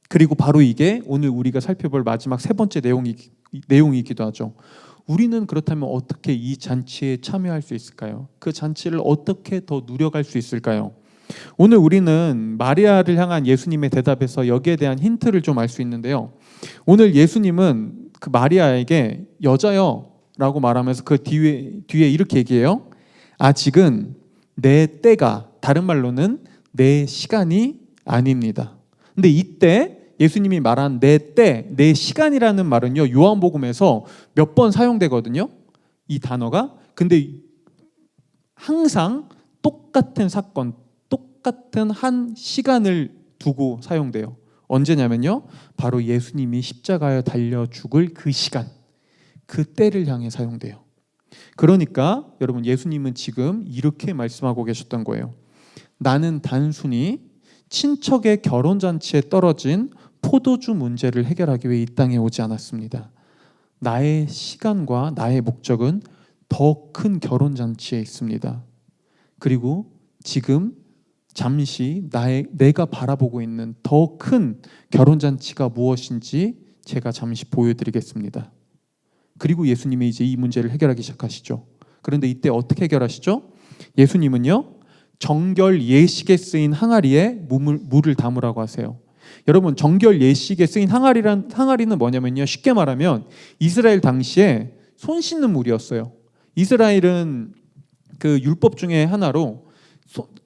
그리고 바로 이게 오늘 우리가 살펴볼 마지막 세 번째 내용이기도 하죠. 우리는 그렇다면 어떻게 이 잔치에 참여할 수 있을까요? 그 잔치를 어떻게 더 누려갈 수 있을까요? 오늘 우리는 마리아를 향한 예수님의 대답에서 여기에 대한 힌트를 좀 알 수 있는데요. 오늘 예수님은 그 마리아에게 여자여 라고 말하면서 그 뒤에 이렇게 얘기해요. 아직은 내 때가, 다른 말로는 내 시간이 아닙니다. 근데 이때 예수님이 말한 내 때, 내 시간이라는 말은요, 요한복음에서 몇 번 사용되거든요. 이 단어가. 근데 항상 똑같은 사건, 똑같은 한 시간을 두고 사용돼요. 언제냐면요, 바로 예수님이 십자가에 달려 죽을 그 시간, 그 때를 향해 사용돼요. 그러니까 여러분, 예수님은 지금 이렇게 말씀하고 계셨던 거예요. 나는 단순히 친척의 결혼잔치에 떨어진 포도주 문제를 해결하기 위해 이 땅에 오지 않았습니다. 나의 시간과 나의 목적은 더 큰 결혼잔치에 있습니다. 그리고 지금 잠시 내가 바라보고 있는 더 큰 결혼잔치가 무엇인지 제가 잠시 보여드리겠습니다. 그리고 예수님이 이제 이 문제를 해결하기 시작하시죠. 그런데 이때 어떻게 해결하시죠? 예수님은요, 정결 예식에 쓰인 항아리에 물을 담으라고 하세요. 여러분, 정결 예식에 쓰인 항아리는 뭐냐면요, 쉽게 말하면 이스라엘 당시에 손 씻는 물이었어요. 이스라엘은 그 율법 중에 하나로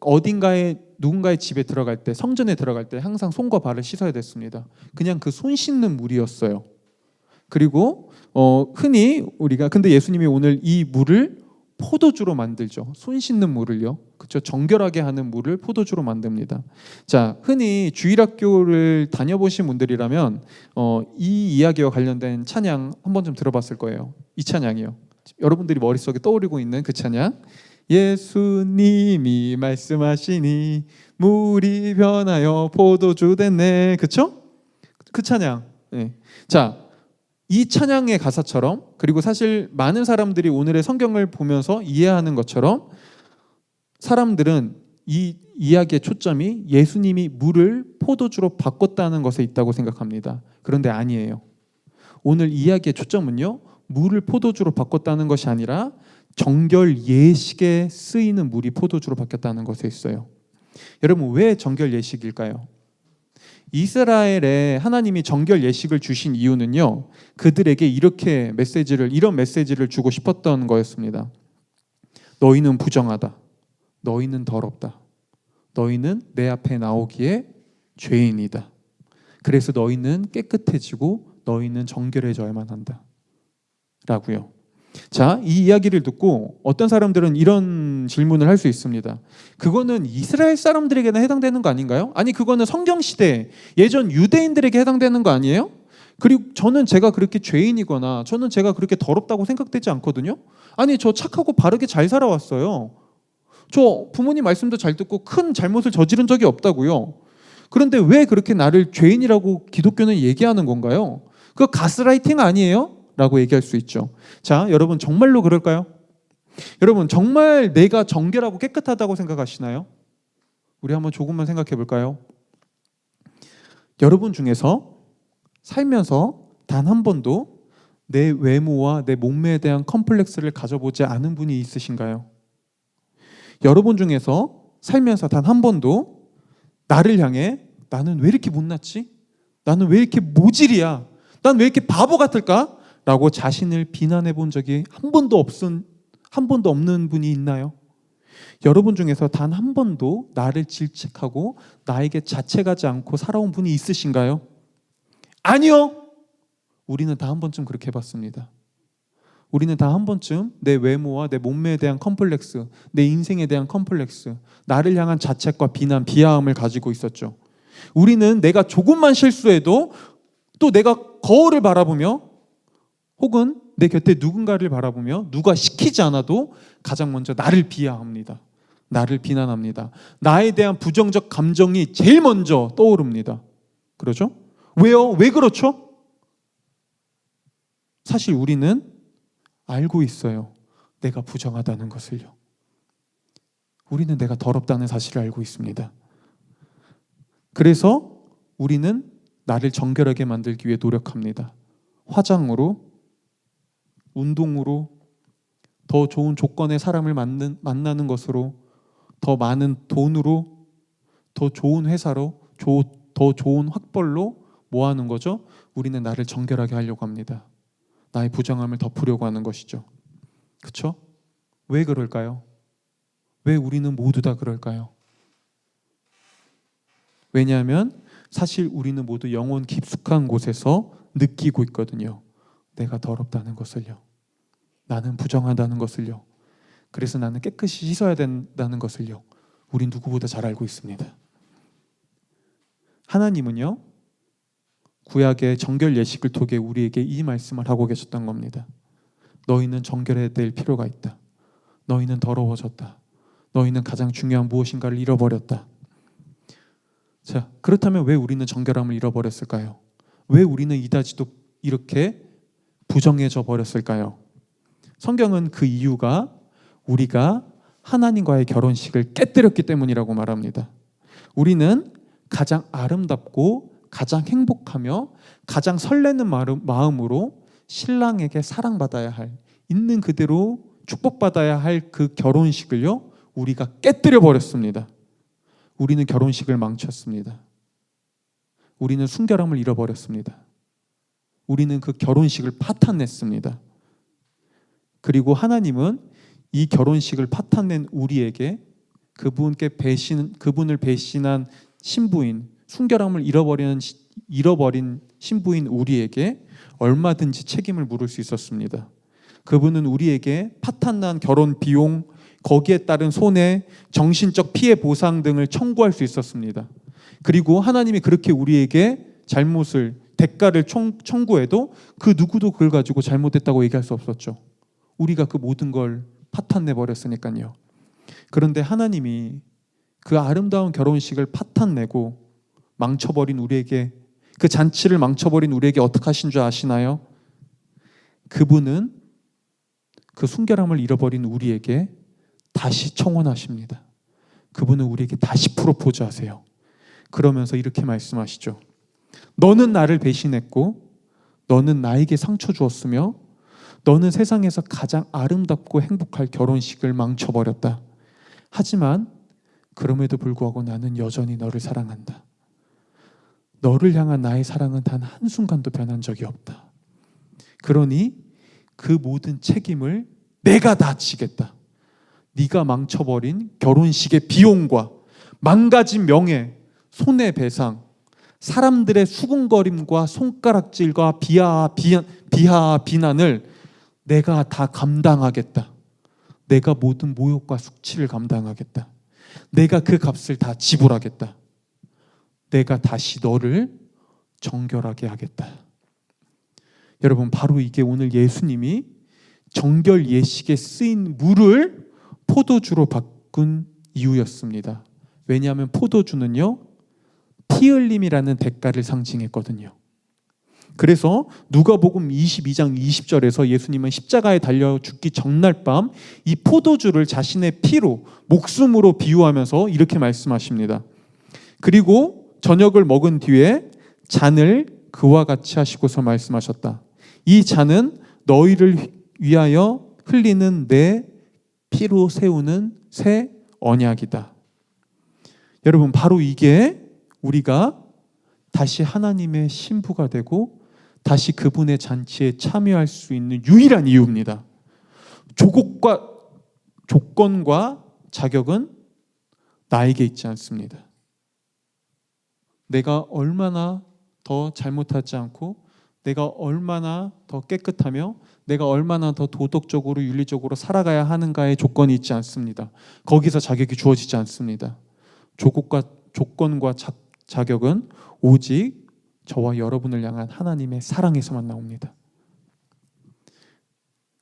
어딘가에 누군가의 집에 들어갈 때, 성전에 들어갈 때 항상 손과 발을 씻어야 됐습니다. 그냥 그 손 씻는 물이었어요. 그리고 흔히 우리가, 근데 예수님이 오늘 이 물을 포도주로 만들죠. 손 씻는 물을요. 그렇죠? 정결하게 하는 물을 포도주로 만듭니다. 자, 흔히 주일학교를 다녀보신 분들이라면 이 이야기와 관련된 찬양 한 번쯤 들어봤을 거예요. 이 찬양이요. 여러분들이 머릿속에 떠오르고 있는 그 찬양. 예수님이 말씀하시니 물이 변하여 포도주 됐네. 그렇죠? 그 찬양. 네. 자, 이 찬양의 가사처럼, 그리고 사실 많은 사람들이 오늘의 성경을 보면서 이해하는 것처럼 사람들은 이 이야기의 초점이 예수님이 물을 포도주로 바꿨다는 것에 있다고 생각합니다. 그런데 아니에요. 오늘 이야기의 초점은요, 물을 포도주로 바꿨다는 것이 아니라 정결 예식에 쓰이는 물이 포도주로 바뀌었다는 것에 있어요. 여러분, 왜 정결 예식일까요? 이스라엘에 하나님이 정결 예식을 주신 이유는요, 그들에게 이런 메시지를 주고 싶었던 거였습니다. 너희는 부정하다. 너희는 더럽다. 너희는 내 앞에 나오기에 죄인이다. 그래서 너희는 깨끗해지고 너희는 정결해져야만 한다. 라고요. 자, 이 이야기를 듣고 어떤 사람들은 이런 질문을 할 수 있습니다. 그거는 이스라엘 사람들에게나 해당되는 거 아닌가요? 아니, 그거는 성경시대 예전 유대인들에게 해당되는 거 아니에요? 그리고 저는 제가 그렇게 죄인이거나 저는 제가 그렇게 더럽다고 생각되지 않거든요. 아니, 저 착하고 바르게 잘 살아왔어요. 저 부모님 말씀도 잘 듣고 큰 잘못을 저지른 적이 없다고요. 그런데 왜 그렇게 나를 죄인이라고 기독교는 얘기하는 건가요? 그거 가스라이팅 아니에요? 라고 얘기할 수 있죠. 자, 여러분 정말로 그럴까요? 여러분 정말 내가 정결하고 깨끗하다고 생각하시나요? 우리 한번 조금만 생각해 볼까요? 여러분 중에서 살면서 단 한 번도 내 외모와 내 몸매에 대한 컴플렉스를 가져보지 않은 분이 있으신가요? 여러분 중에서 살면서 단 한 번도 나를 향해 나는 왜 이렇게 못났지? 나는 왜 이렇게 모질이야? 난 왜 이렇게 바보 같을까? 라고 자신을 비난해 본 적이 한 번도 없는 분이 있나요? 여러분 중에서 단 한 번도 나를 질책하고 나에게 자책하지 않고 살아온 분이 있으신가요? 아니요. 우리는 다 한 번쯤 그렇게 해봤습니다. 우리는 다 한 번쯤 내 외모와 내 몸매에 대한 컴플렉스, 내 인생에 대한 컴플렉스, 나를 향한 자책과 비난, 비하함을 가지고 있었죠. 우리는 내가 조금만 실수해도 또 내가 거울을 바라보며 혹은 내 곁에 누군가를 바라보며 누가 시키지 않아도 가장 먼저 나를 비하합니다. 나를 비난합니다. 나에 대한 부정적 감정이 제일 먼저 떠오릅니다. 그러죠? 왜요? 왜 그렇죠? 사실 우리는 알고 있어요. 내가 부정하다는 것을요. 우리는 내가 더럽다는 사실을 알고 있습니다. 그래서 우리는 나를 정결하게 만들기 위해 노력합니다. 화장으로, 운동으로, 더 좋은 조건의 사람을 만나는 것으로, 더 많은 돈으로, 더 좋은 회사로, 더 좋은 학벌로 뭐 하는 거죠? 우리는 나를 정결하게 하려고 합니다. 나의 부정함을 덮으려고 하는 것이죠. 그렇죠? 왜 그럴까요? 왜 우리는 모두 다 그럴까요? 왜냐하면 사실 우리는 모두 영혼 깊숙한 곳에서 느끼고 있거든요. 내가 더럽다는 것을요. 나는 부정하다는 것을요. 그래서 나는 깨끗이 씻어야 된다는 것을요. 우린 누구보다 잘 알고 있습니다. 하나님은요, 구약의 정결 예식을 통해 우리에게 이 말씀을 하고 계셨던 겁니다. 너희는 정결해야 될 필요가 있다. 너희는 더러워졌다. 너희는 가장 중요한 무엇인가를 잃어버렸다. 자, 그렇다면 왜 우리는 정결함을 잃어버렸을까요? 왜 우리는 이다지도 이렇게 부정해져 버렸을까요? 성경은 그 이유가 우리가 하나님과의 결혼식을 깨뜨렸기 때문이라고 말합니다. 우리는 가장 아름답고 가장 행복하며 가장 설레는 마음으로 신랑에게 사랑받아야 할, 있는 그대로 축복받아야 할 그 결혼식을요, 우리가 깨뜨려 버렸습니다. 우리는 결혼식을 망쳤습니다. 우리는 순결함을 잃어버렸습니다. 우리는 그 결혼식을 파탄냈습니다. 그리고 하나님은 이 결혼식을 파탄낸 우리에게 그분을 배신한 신부인, 순결함을 잃어버린 신부인 우리에게 얼마든지 책임을 물을 수 있었습니다. 그분은 우리에게 파탄난 결혼 비용, 거기에 따른 손해, 정신적 피해 보상 등을 청구할 수 있었습니다. 그리고 하나님이 그렇게 우리에게 대가를 청구해도 그 누구도 그걸 가지고 잘못했다고 얘기할 수 없었죠. 우리가 그 모든 걸 파탄내 버렸으니까요. 그런데 하나님이 그 아름다운 결혼식을 파탄내고 망쳐버린 우리에게, 그 잔치를 망쳐버린 우리에게 어떻게 하신 줄 아시나요? 그분은 그 순결함을 잃어버린 우리에게 다시 청혼하십니다. 그분은 우리에게 다시 프로포즈 하세요. 그러면서 이렇게 말씀하시죠. 너는 나를 배신했고 너는 나에게 상처 주었으며 너는 세상에서 가장 아름답고 행복할 결혼식을 망쳐버렸다. 하지만 그럼에도 불구하고 나는 여전히 너를 사랑한다. 너를 향한 나의 사랑은 단 한순간도 변한 적이 없다. 그러니 그 모든 책임을 내가 다 지겠다. 네가 망쳐버린 결혼식의 비용과 망가진 명예, 손해배상, 사람들의 수군거림과 손가락질과 비난을 내가 다 감당하겠다. 내가 모든 모욕과 숙치를 감당하겠다. 내가 그 값을 다 지불하겠다. 내가 다시 너를 정결하게 하겠다. 여러분, 바로 이게 오늘 예수님이 정결 예식에 쓰인 물을 포도주로 바꾼 이유였습니다. 왜냐하면 포도주는요, 피 흘림이라는 대가를 상징했거든요. 그래서 누가복음 22장 20절에서 예수님은 십자가에 달려 죽기 전날 밤 이 포도주를 자신의 피로, 목숨으로 비유하면서 이렇게 말씀하십니다. 그리고 저녁을 먹은 뒤에 잔을 그와 같이 하시고서 말씀하셨다. 이 잔은 너희를 위하여 흘리는 내 피로 세우는 새 언약이다. 여러분, 바로 이게 우리가 다시 하나님의 신부가 되고 다시 그분의 잔치에 참여할 수 있는 유일한 이유입니다. 조건과 자격은 나에게 있지 않습니다. 내가 얼마나 더 잘못하지 않고, 내가 얼마나 더 깨끗하며, 내가 얼마나 더 도덕적으로 윤리적으로 살아가야 하는가의 조건이 있지 않습니다. 거기서 자격이 주어지지 않습니다. 조건과 자격은 오직 저와 여러분을 향한 하나님의 사랑에서만 나옵니다.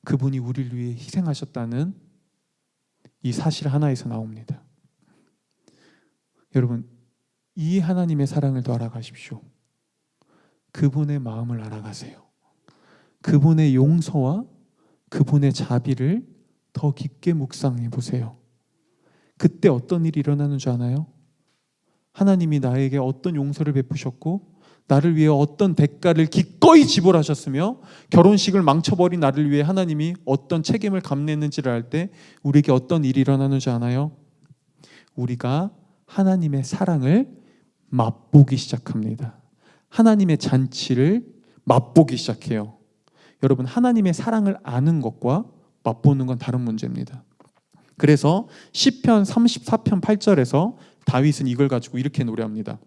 그분이 우리를 위해 희생하셨다는 이 사실 하나에서 나옵니다. 여러분, 이 하나님의 사랑을 더 알아가십시오. 그분의 마음을 알아가세요. 그분의 용서와 그분의 자비를 더 깊게 묵상해 보세요. 그때 어떤 일이 일어나는 줄 아나요? 하나님이 나에게 어떤 용서를 베푸셨고, 나를 위해 어떤 대가를 기꺼이 지불하셨으며, 결혼식을 망쳐버린 나를 위해 하나님이 어떤 책임을 감내했는지를 알 때 우리에게 어떤 일이 일어나는 줄 아나요? 우리가 하나님의 사랑을 맛보기 시작합니다. 하나님의 잔치를 맛보기 시작해요. 여러분, 하나님의 사랑을 아는 것과 맛보는 건 다른 문제입니다. 그래서 시편 34편 8절에서 다윗은 이걸 가지고 이렇게 노래합니다.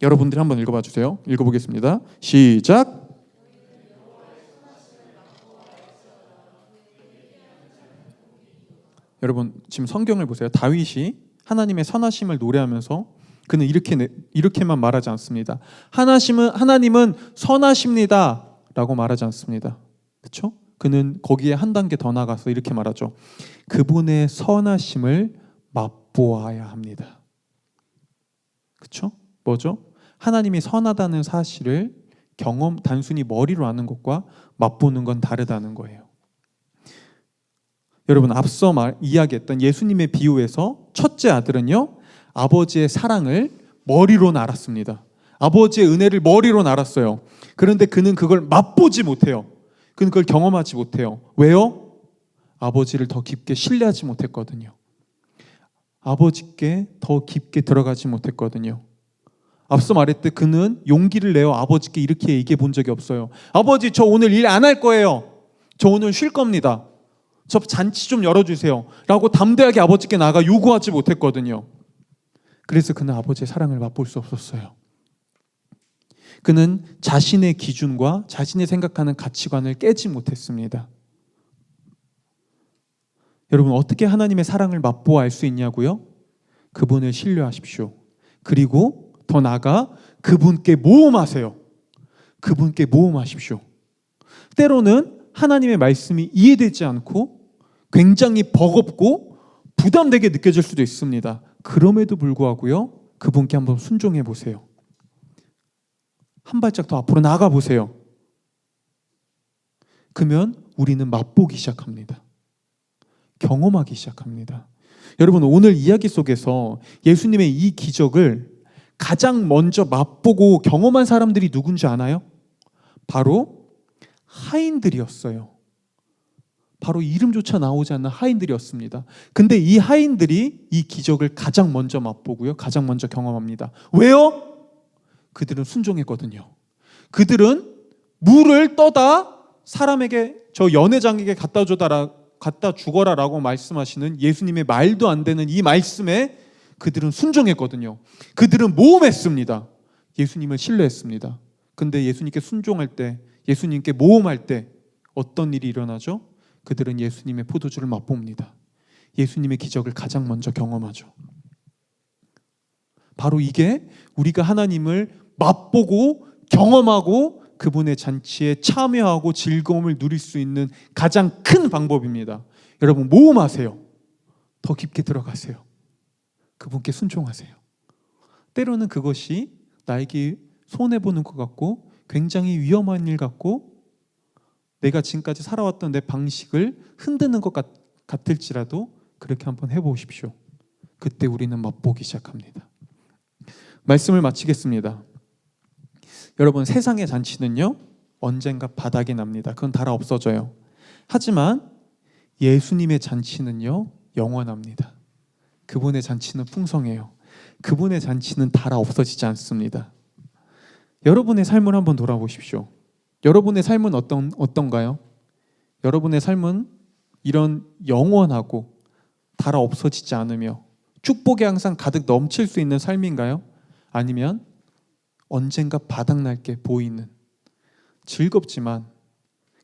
여러분들이 한번 읽어봐 주세요. 읽어보겠습니다. 시작. 여러분, 지금 성경을 보세요. 다윗이 하나님의 선하심을 노래하면서 그는 이렇게만 말하지 않습니다. 하나님은 선하십니다 라고 말하지 않습니다. 그렇죠? 그는 거기에 한 단계 더 나가서 이렇게 말하죠. 그분의 선하심을 맛보아야 합니다. 그렇죠? 뭐죠? 하나님이 선하다는 사실을 단순히 머리로 아는 것과 맛보는 건 다르다는 거예요. 여러분, 앞서 이야기했던 예수님의 비유에서 첫째 아들은요, 아버지의 사랑을 머리로 알았습니다. 아버지의 은혜를 머리로 알았어요. 그런데 그는 그걸 맛보지 못해요. 그는 그걸 경험하지 못해요. 왜요? 아버지를 더 깊게 신뢰하지 못했거든요. 아버지께 더 깊게 들어가지 못했거든요. 앞서 말했듯 그는 용기를 내어 아버지께 이렇게 얘기해 본 적이 없어요. 아버지, 저 오늘 일 안 할 거예요. 저 오늘 쉴 겁니다. 저 잔치 좀 열어주세요 라고 담대하게 아버지께 나가 요구하지 못했거든요. 그래서 그는 아버지의 사랑을 맛볼 수 없었어요. 그는 자신의 기준과 자신이 생각하는 가치관을 깨지 못했습니다. 여러분, 어떻게 하나님의 사랑을 맛보아 알 수 있냐고요? 그분을 신뢰하십시오. 그리고 더 나아가 그분께 모험하세요. 그분께 모험하십시오. 때로는 하나님의 말씀이 이해되지 않고 굉장히 버겁고 부담되게 느껴질 수도 있습니다. 그럼에도 불구하고요, 그분께 한번 순종해 보세요. 한 발짝 더 앞으로 나가 보세요. 그러면 우리는 맛보기 시작합니다. 경험하기 시작합니다. 여러분, 오늘 이야기 속에서 예수님의 이 기적을 가장 먼저 맛보고 경험한 사람들이 누군지 아나요? 바로 하인들이었어요. 바로 이름조차 나오지 않는 하인들이었습니다. 근데 이 하인들이 이 기적을 가장 먼저 맛보고요, 가장 먼저 경험합니다. 왜요? 그들은 순종했거든요. 그들은 물을 떠다 사람에게, 저 연회장에게 갖다 주거라 라고 말씀하시는 예수님의 말도 안 되는 이 말씀에 그들은 순종했거든요. 그들은 모험했습니다. 예수님을 신뢰했습니다. 근데 예수님께 순종할 때, 예수님께 모험할 때 어떤 일이 일어나죠? 그들은 예수님의 포도주를 맛봅니다. 예수님의 기적을 가장 먼저 경험하죠. 바로 이게 우리가 하나님을 맛보고 경험하고 그분의 잔치에 참여하고 즐거움을 누릴 수 있는 가장 큰 방법입니다. 여러분, 모험하세요. 더 깊게 들어가세요. 그분께 순종하세요. 때로는 그것이 나에게 손해보는 것 같고 굉장히 위험한 일 같고 내가 지금까지 살아왔던 내 방식을 흔드는 것 같을지라도 그렇게 한번 해보십시오. 그때 우리는 맛보기 시작합니다. 말씀을 마치겠습니다. 여러분, 세상의 잔치는요 언젠가 바닥이 납니다. 그건 달아 없어져요. 하지만 예수님의 잔치는요 영원합니다. 그분의 잔치는 풍성해요. 그분의 잔치는 달아 없어지지 않습니다. 여러분의 삶을 한번 돌아보십시오. 여러분의 삶은 어떤가요? 여러분의 삶은 이런 영원하고 달아 없어지지 않으며 축복이 항상 가득 넘칠 수 있는 삶인가요? 아니면 언젠가 바닥날게 보이는 즐겁지만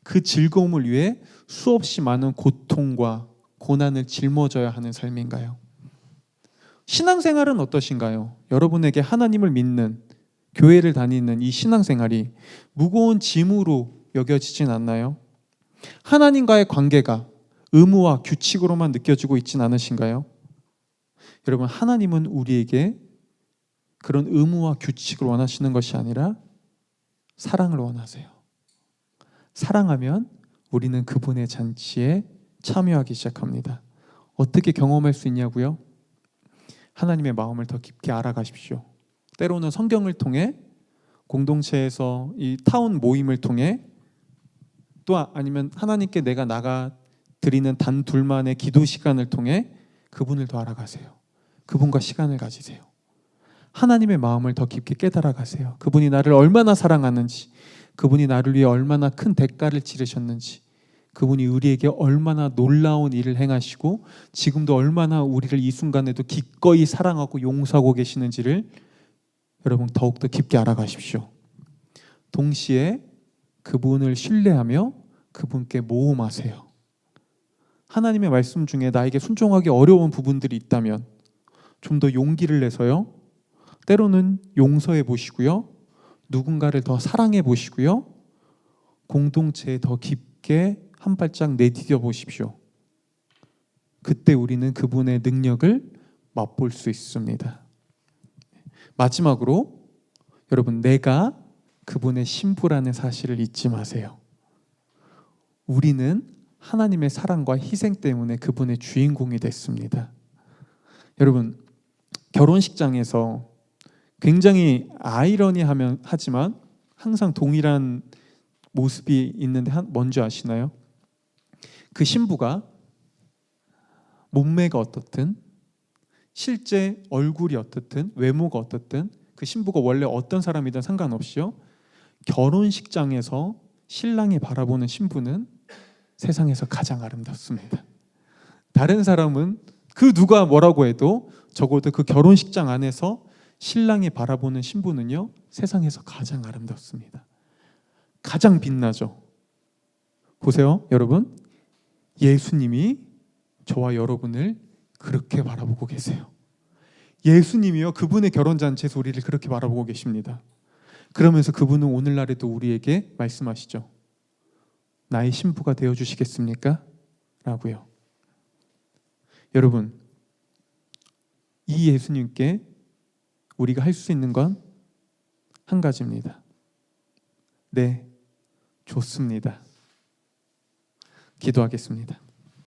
그 즐거움을 위해 수없이 많은 고통과 고난을 짊어져야 하는 삶인가요? 신앙생활은 어떠신가요? 여러분에게 하나님을 믿는 교회를 다니는 이 신앙생활이 무거운 짐으로 여겨지진 않나요? 하나님과의 관계가 의무와 규칙으로만 느껴지고 있진 않으신가요? 여러분, 하나님은 우리에게 그런 의무와 규칙을 원하시는 것이 아니라 사랑을 원하세요. 사랑하면 우리는 그분의 잔치에 참여하기 시작합니다. 어떻게 경험할 수 있냐고요? 하나님의 마음을 더 깊게 알아가십시오. 때로는 성경을 통해, 공동체에서 이 타운 모임을 통해, 또 아니면 하나님께 내가 나가 드리는 단 둘만의 기도 시간을 통해 그분을 더 알아가세요. 그분과 시간을 가지세요. 하나님의 마음을 더 깊게 깨달아 가세요. 그분이 나를 얼마나 사랑하는지, 그분이 나를 위해 얼마나 큰 대가를 치르셨는지, 그분이 우리에게 얼마나 놀라운 일을 행하시고 지금도 얼마나 우리를 이 순간에도 기꺼이 사랑하고 용서하고 계시는지를 여러분 더욱더 깊게 알아가십시오. 동시에 그분을 신뢰하며 그분께 모험하세요. 하나님의 말씀 중에 나에게 순종하기 어려운 부분들이 있다면 좀 더 용기를 내서요, 때로는 용서해 보시고요, 누군가를 더 사랑해 보시고요, 공동체에 더 깊게 한 발짝 내디뎌 보십시오. 그때 우리는 그분의 능력을 맛볼 수 있습니다. 마지막으로 여러분, 내가 그분의 신부라는 사실을 잊지 마세요. 우리는 하나님의 사랑과 희생 때문에 그분의 주인공이 됐습니다. 여러분, 결혼식장에서 굉장히 아이러니하지만 항상 동일한 모습이 있는데 뭔지 아시나요? 그 신부가 몸매가 어떻든, 실제 얼굴이 어떻든, 외모가 어떻든, 그 신부가 원래 어떤 사람이든 상관없이요, 결혼식장에서 신랑이 바라보는 신부는 세상에서 가장 아름답습니다. 다른 사람은 그 누가 뭐라고 해도 적어도 그 결혼식장 안에서 신랑이 바라보는 신부는요, 세상에서 가장 아름답습니다. 가장 빛나죠. 보세요, 여러분. 예수님이 저와 여러분을 그렇게 바라보고 계세요. 예수님이요, 그분의 결혼잔치에서 우리를 그렇게 바라보고 계십니다. 그러면서 그분은 오늘날에도 우리에게 말씀하시죠. 나의 신부가 되어주시겠습니까? 라고요. 여러분, 이 예수님께 우리가 할 수 있는 건 한 가지입니다. 네, 좋습니다. 기도하겠습니다.